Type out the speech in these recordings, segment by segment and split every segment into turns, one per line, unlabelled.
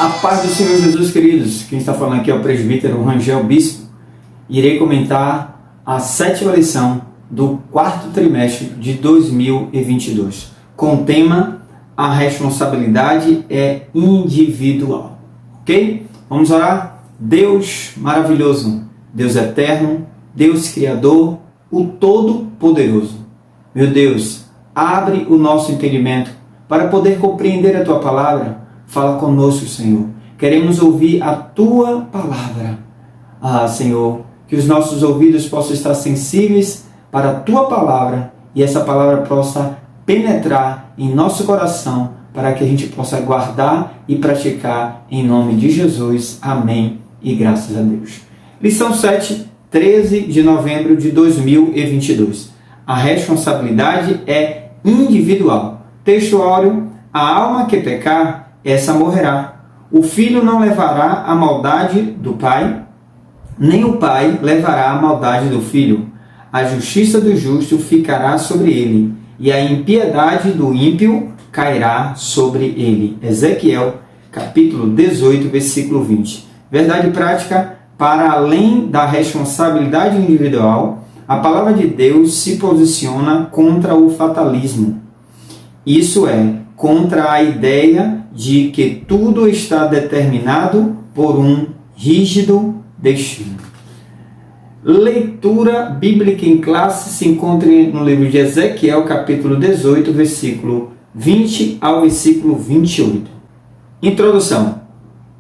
A paz do Senhor Jesus, queridos. Quem está falando aqui é o presbítero Rangel Bispo. Irei comentar a 7ª lição do 4º trimestre de 2022, com o tema: a responsabilidade é individual. Ok? Vamos orar? Deus maravilhoso, Deus eterno, Deus Criador, o Todo-Poderoso. Meu Deus, abre o nosso entendimento para poder compreender a Tua Palavra. Fala conosco, Senhor. Queremos ouvir a Tua Palavra. Senhor, que os nossos ouvidos possam estar sensíveis para a Tua Palavra e essa Palavra possa penetrar em nosso coração para que a gente possa guardar e praticar em nome de Jesus. Amém e graças a Deus. Lição 7, 13 de novembro de 2022. A responsabilidade é individual. Texto áureo: a alma que pecar, essa morrerá. O filho não levará a maldade do pai, nem o pai levará a maldade do filho. A justiça do justo ficará sobre ele, e a impiedade do ímpio cairá sobre ele. Ezequiel, capítulo 18, versículo 20. Verdade prática: para além da responsabilidade individual, a palavra de Deus se posiciona contra o fatalismo. Isso é, contra a ideia de que tudo está determinado por um rígido destino. Leitura bíblica em classe se encontra no livro de Ezequiel, capítulo 18, versículo 20 ao versículo 28. Introdução.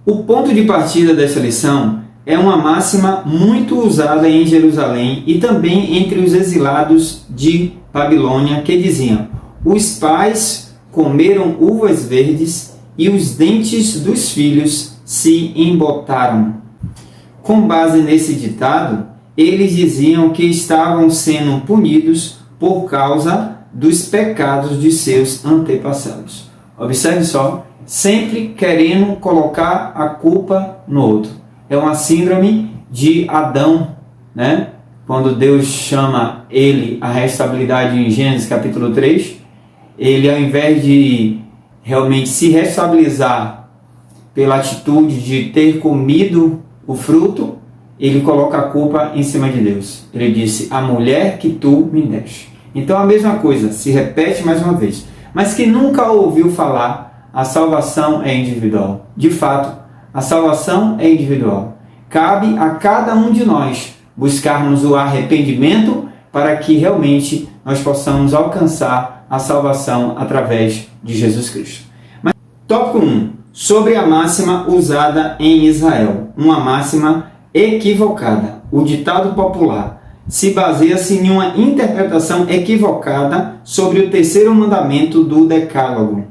O ponto de partida dessa lição é uma máxima muito usada em Jerusalém e também entre os exilados de Babilônia, que diziam: os pais comeram uvas verdes e os dentes dos filhos se embotaram. Com base nesse ditado, eles diziam que estavam sendo punidos por causa dos pecados de seus antepassados. Observe só, sempre querendo colocar a culpa no outro. É uma síndrome de Adão, né? Quando Deus chama ele à responsabilidade em Gênesis capítulo 3, ele, ao invés de realmente se responsabilizar pela atitude de ter comido o fruto, ele coloca a culpa em cima de Deus. Ele disse: a mulher que tu me deste. Então a mesma coisa se repete mais uma vez. Mas quem nunca ouviu falar, a salvação é individual. De fato, a salvação é individual. Cabe a cada um de nós buscarmos o arrependimento para que realmente nós possamos alcançar a salvação através de Jesus Cristo. Mas, tópico 1. Sobre a máxima usada em Israel. Uma máxima equivocada. O ditado popular se baseia-se em uma interpretação equivocada sobre o 3º mandamento do Decálogo.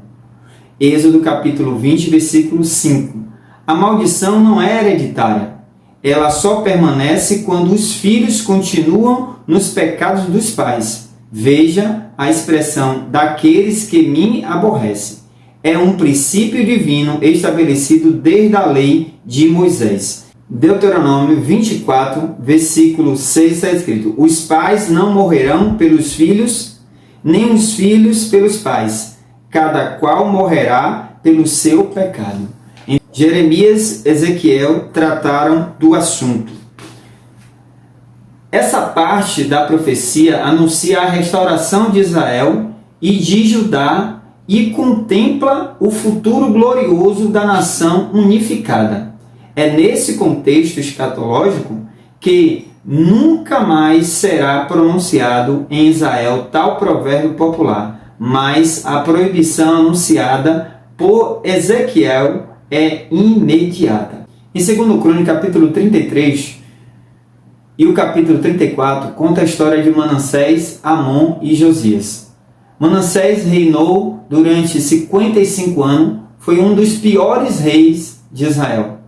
Êxodo capítulo 20, versículo 5. A maldição não é hereditária. Ela só permanece quando os filhos continuam nos pecados dos pais. Veja a expressão daqueles que me aborrecem. É um princípio divino estabelecido desde a lei de Moisés. Deuteronômio 24, versículo 6 está escrito: os pais não morrerão pelos filhos, nem os filhos pelos pais. Cada qual morrerá pelo seu pecado. Jeremias e Ezequiel trataram do assunto. Essa parte da profecia anuncia a restauração de Israel e de Judá e contempla o futuro glorioso da nação unificada. É nesse contexto escatológico que nunca mais será pronunciado em Israel tal provérbio popular, mas a proibição anunciada por Ezequiel é imediata. Em 2 Crônicas, capítulo 33 e o capítulo 34, conta a história de Manassés, Amon e Josias. Manassés reinou durante 55 anos, foi um dos piores reis de Israel.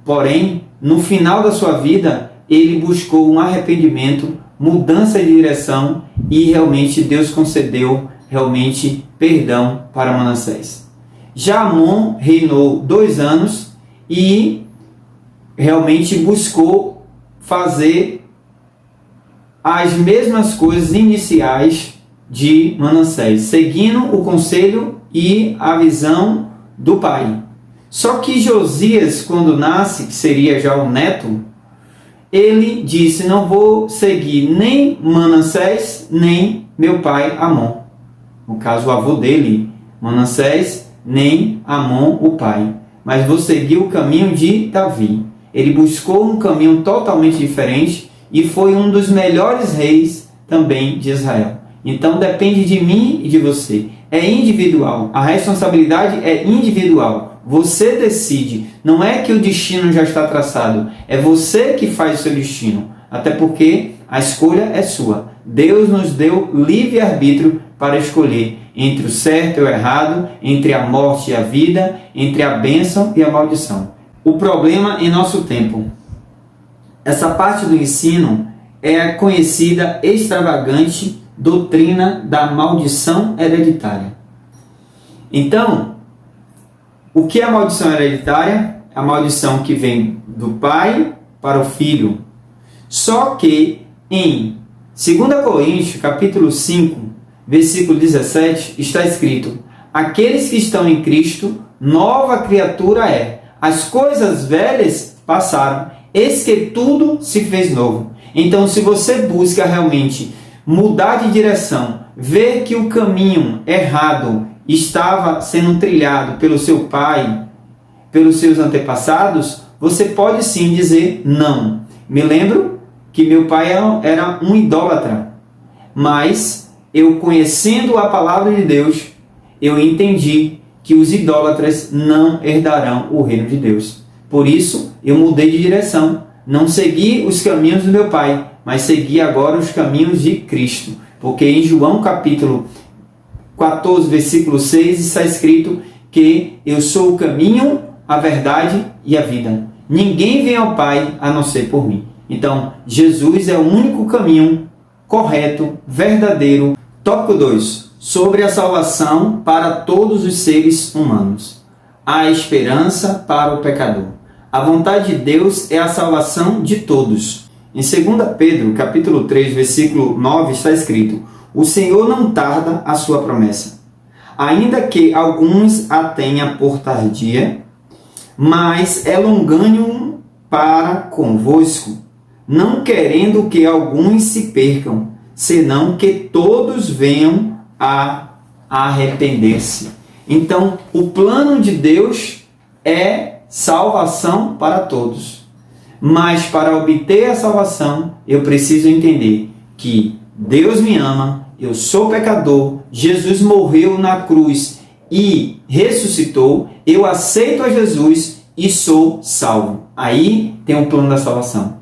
Porém, no final da sua vida, ele buscou um arrependimento, mudança de direção e realmente Deus concedeu perdão para Manassés. Já Amon reinou 2 anos e realmente buscou fazer as mesmas coisas iniciais de Manassés, seguindo o conselho e a visão do pai. Só que Josias, quando nasce, que seria já o neto, ele disse: não vou seguir nem Manassés, nem meu pai Amon. No caso, o avô dele, Manassés, nem Amon, o pai. Mas vou seguir o caminho de Davi. Ele buscou um caminho totalmente diferente e foi um dos melhores reis também de Israel. Então depende de mim e de você. É individual. A responsabilidade é individual. Você decide. Não é que o destino já está traçado. É você que faz o seu destino. Até porque a escolha é sua. Deus nos deu livre-arbítrio para escolher entre o certo e o errado, entre a morte e a vida, entre a bênção e a maldição. O problema em nosso tempo. Essa parte do ensino é a conhecida extravagante doutrina da maldição hereditária. Então, o que é a maldição hereditária? A maldição que vem do pai para o filho. Só que em 2 Coríntios, capítulo 5, versículo 17, está escrito: aqueles que estão em Cristo, nova criatura é. As coisas velhas passaram, eis que tudo se fez novo. Então, se você busca realmente mudar de direção, ver que o caminho errado estava sendo trilhado pelo seu pai, pelos seus antepassados, você pode sim dizer não. Me lembro que meu pai era um idólatra, mas eu, conhecendo a palavra de Deus, eu entendi que os idólatras não herdarão o reino de Deus. Por isso, eu mudei de direção. Não segui os caminhos do meu pai, mas segui agora os caminhos de Cristo. Porque em João capítulo 14, versículo 6, está escrito que eu sou o caminho, a verdade e a vida. Ninguém vem ao Pai a não ser por mim. Então, Jesus é o único caminho correto, verdadeiro. Tópico 2. Sobre a salvação para todos os seres humanos. A esperança para o pecador. A vontade de Deus é a salvação de todos. Em 2 Pedro, capítulo 3, versículo 9, está escrito: o Senhor não tarda a sua promessa, ainda que alguns a tenham por tardia, mas é longânimo para convosco, não querendo que alguns se percam, senão que todos venham a arrepender-se. Então, o plano de Deus é salvação para todos. Mas para obter a salvação, eu preciso entender que Deus me ama, eu sou pecador, Jesus morreu na cruz e ressuscitou, eu aceito a Jesus e sou salvo. Aí tem um plano da salvação.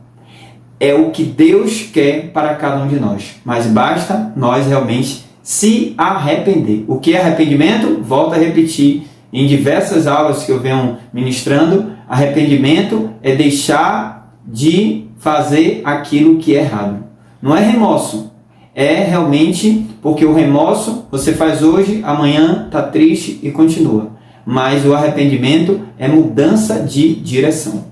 É o que Deus quer para cada um de nós. Mas basta nós realmente se arrepender. O que é arrependimento? Volto a repetir em diversas aulas que eu venho ministrando. Arrependimento é deixar de fazer aquilo que é errado. Não é remorso. É realmente porque o remorso você faz hoje, amanhã está triste e continua. Mas o arrependimento é mudança de direção.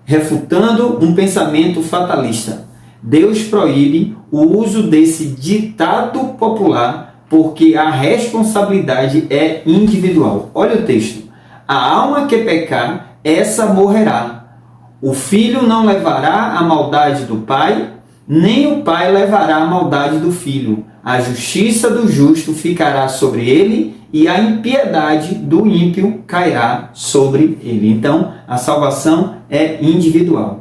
Refutando um pensamento fatalista. Deus proíbe o uso desse ditado popular porque a responsabilidade é individual. Olha o texto. A alma que pecar, essa morrerá. O filho não levará a maldade do pai, nem o pai levará a maldade do filho. A justiça do justo ficará sobre ele e a impiedade do ímpio cairá sobre ele. Então, a salvação é individual.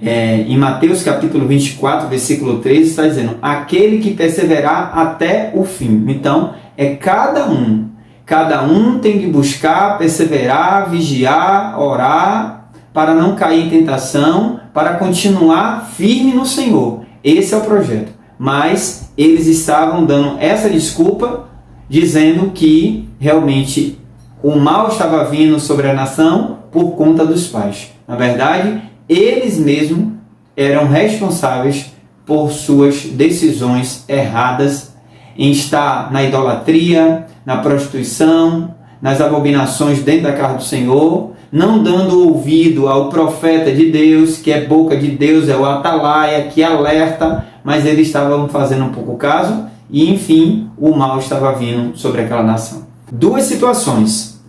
Em Mateus capítulo 24, versículo 13, está dizendo: aquele que perseverar até o fim. Então, é cada um. Cada um tem que buscar, perseverar, vigiar, orar, para não cair em tentação, para continuar firme no Senhor. Esse é o projeto. Mas eles estavam dando essa desculpa, dizendo que realmente o mal estava vindo sobre a nação por conta dos pais. Na verdade, eles mesmos eram responsáveis por suas decisões erradas em estar na idolatria, na prostituição, nas abominações dentro da casa do Senhor, não dando ouvido ao profeta de Deus, que é boca de Deus, é o atalaia, que alerta, mas eles estavam fazendo um pouco caso e, enfim, o mal estava vindo sobre aquela nação. Duas situações.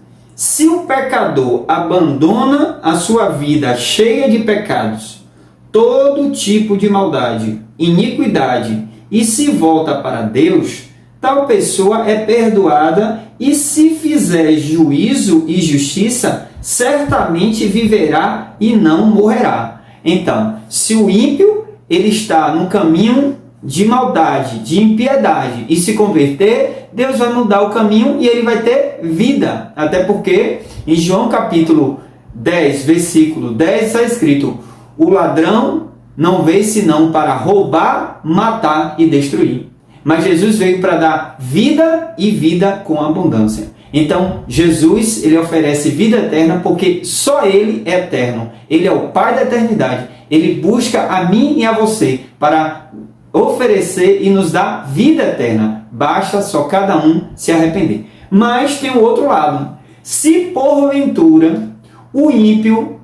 Se o pecador abandona a sua vida cheia de pecados, todo tipo de maldade, iniquidade, e se volta para Deus, tal pessoa é perdoada e, se fizer juízo e justiça, certamente viverá e não morrerá. Então, se o ímpio ele está no caminho de maldade, de impiedade, e se converter, Deus vai mudar o caminho e ele vai ter vida. Até porque em João capítulo 10, versículo 10, está escrito: o ladrão não veio senão para roubar, matar e destruir. Mas Jesus veio para dar vida e vida com abundância. Então, Jesus, ele oferece vida eterna porque só ele é eterno. Ele é o Pai da eternidade. Ele busca a mim e a você para oferecer e nos dar vida eterna. Basta só cada um se arrepender. Mas tem o outro lado. Se porventura o ímpio,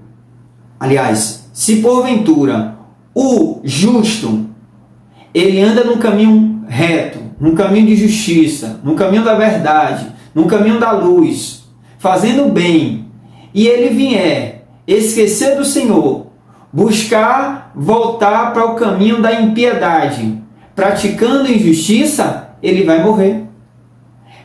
se porventura o justo, ele anda no caminho reto, no caminho de justiça, no caminho da verdade, no caminho da luz, fazendo bem, e ele vier esquecer do Senhor, buscar voltar para o caminho da impiedade, praticando injustiça, ele vai morrer.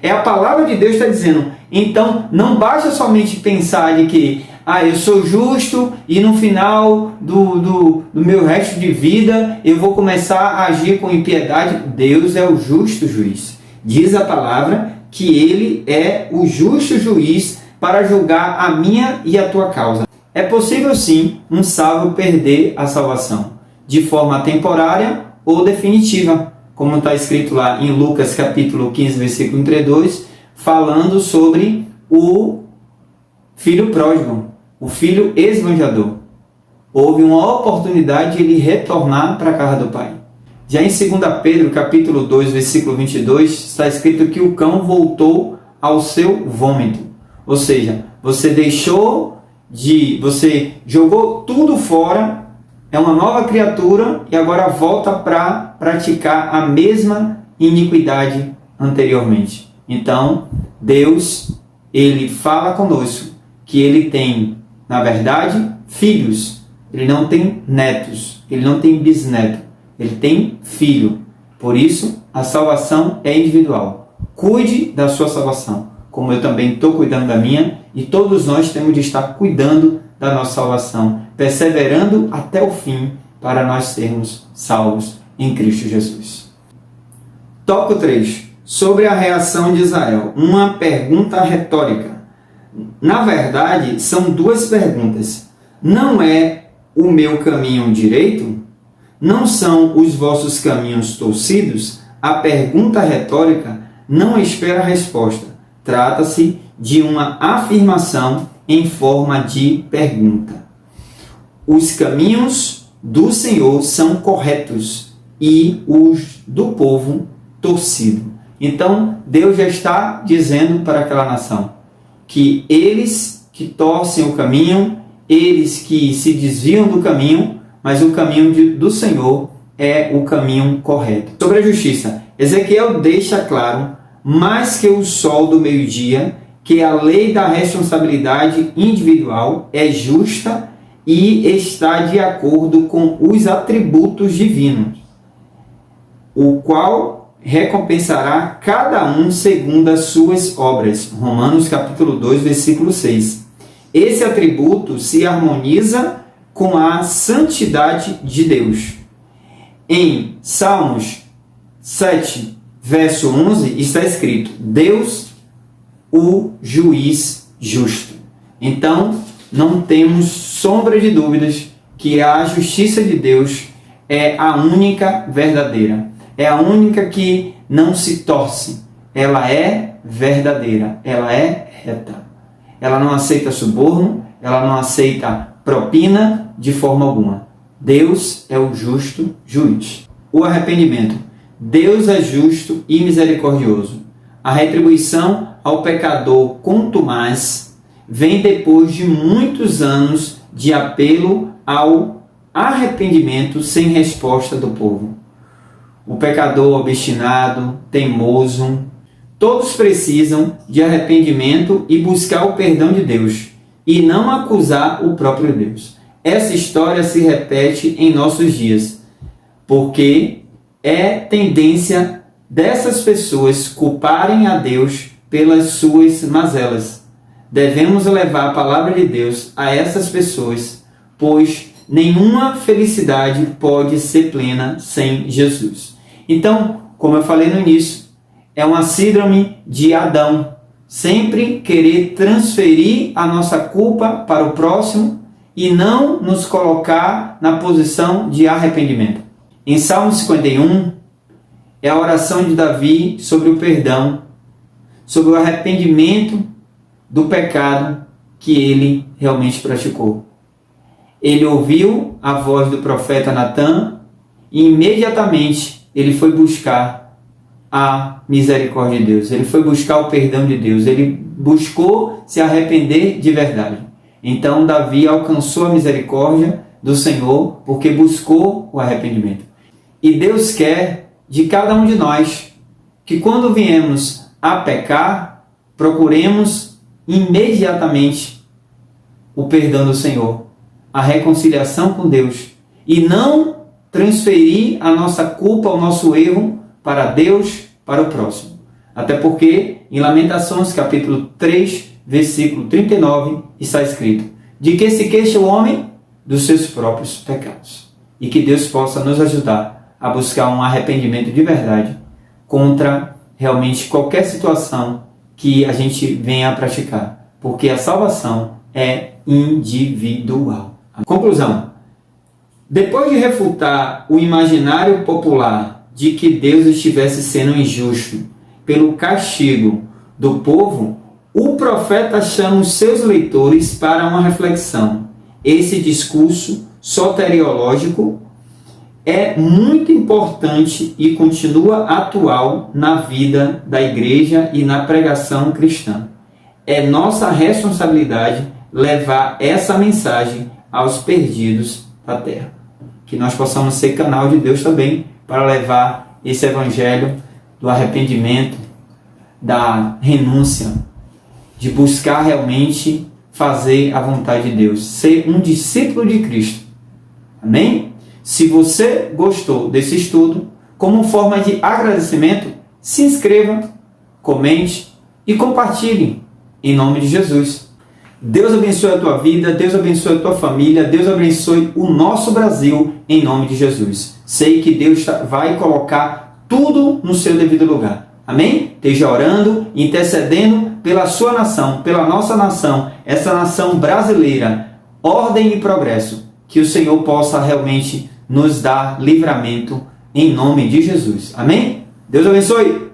É a palavra de Deus que está dizendo. Então, não basta somente pensar de que eu sou justo e no final do meu resto de vida eu vou começar a agir com impiedade. Deus é o justo juiz. Diz a palavra que ele é o justo juiz para julgar a minha e a tua causa. É possível sim um salvo perder a salvação de forma temporária ou definitiva, como está escrito lá em Lucas capítulo 15, versículo 32, falando sobre o filho pródigo, o filho esbanjador. Houve uma oportunidade de ele retornar para a casa do pai. Já em 2 Pedro capítulo 2, versículo 22, está escrito que o cão voltou ao seu vômito. Ou seja, você jogou tudo fora, é uma nova criatura e agora volta para praticar a mesma iniquidade anteriormente. Então, Deus, ele fala conosco que ele tem, na verdade, filhos. Ele não tem netos, ele não tem bisneto, ele tem filho. Por isso, a salvação é individual. Cuide da sua salvação, como eu também estou cuidando da minha, e todos nós temos de estar cuidando da nossa salvação, perseverando até o fim, para nós sermos salvos em Cristo Jesus. Tópico 3. Sobre a reação de Israel. Uma pergunta retórica. Na verdade, são duas perguntas. Não é o meu caminho direito? Não são os vossos caminhos torcidos? A pergunta retórica não espera a resposta. Trata-se de uma afirmação em forma de pergunta. Os caminhos do Senhor são corretos e os do povo torcido. Então, Deus já está dizendo para aquela nação que eles que torcem o caminho, eles que se desviam do caminho, mas o caminho do Senhor é o caminho correto. Sobre a justiça, Ezequiel deixa claro, mais que o sol do meio-dia, que a lei da responsabilidade individual é justa e está de acordo com os atributos divinos, o qual recompensará cada um segundo as suas obras. Romanos capítulo 2, versículo 6. Esse atributo se harmoniza com a santidade de Deus. Em Salmos 7, verso 11, está escrito: Deus, o juiz justo. Então, não temos sombra de dúvidas que a justiça de Deus é a única verdadeira. É a única que não se torce. Ela é verdadeira. Ela é reta. Ela não aceita suborno. Ela não aceita propina de forma alguma. Deus é o justo juiz. O arrependimento. Deus é justo e misericordioso. A retribuição ao pecador contumaz vem depois de muitos anos de apelo ao arrependimento sem resposta do povo. O pecador obstinado, teimoso, todos precisam de arrependimento e buscar o perdão de Deus, e não acusar o próprio Deus. Essa história se repete em nossos dias, porque é tendência dessas pessoas culparem a Deus pelas suas mazelas. Devemos levar a palavra de Deus a essas pessoas, pois nenhuma felicidade pode ser plena sem Jesus. Então, como eu falei no início, é uma síndrome de Adão, sempre querer transferir a nossa culpa para o próximo e não nos colocar na posição de arrependimento. Em Salmo 51, é a oração de Davi sobre o perdão, sobre o arrependimento do pecado que ele realmente praticou. Ele ouviu a voz do profeta Natã e imediatamente ele foi buscar a misericórdia de Deus. Ele foi buscar o perdão de Deus. Ele buscou se arrepender de verdade. Então Davi alcançou a misericórdia do Senhor porque buscou o arrependimento. E Deus quer de cada um de nós que quando viemos a pecar, procuremos imediatamente o perdão do Senhor, a reconciliação com Deus, e não transferir a nossa culpa, o nosso erro para Deus, para o próximo. Até porque em Lamentações capítulo 3, versículo 39, está escrito: de que se queixa o homem? Dos seus próprios pecados. E que Deus possa nos ajudar a buscar um arrependimento de verdade contra realmente qualquer situação que a gente venha a praticar, porque a salvação é individual. Conclusão: depois de refutar o imaginário popular de que Deus estivesse sendo injusto pelo castigo do povo, o profeta chama os seus leitores para uma reflexão. Esse discurso soteriológico é muito importante e continua atual na vida da igreja e na pregação cristã. É nossa responsabilidade levar essa mensagem aos perdidos da terra. Que nós possamos ser canal de Deus também para levar esse evangelho do arrependimento, da renúncia, de buscar realmente fazer a vontade de Deus, ser um discípulo de Cristo. Amém? Se você gostou desse estudo, como forma de agradecimento, se inscreva, comente e compartilhe em nome de Jesus. Deus abençoe a tua vida, Deus abençoe a tua família, Deus abençoe o nosso Brasil em nome de Jesus. Sei que Deus vai colocar tudo no seu devido lugar. Amém? Esteja orando, intercedendo pela sua nação, pela nossa nação, essa nação brasileira, ordem e progresso. Que o Senhor possa realmente nos dar livramento em nome de Jesus. Amém? Deus abençoe!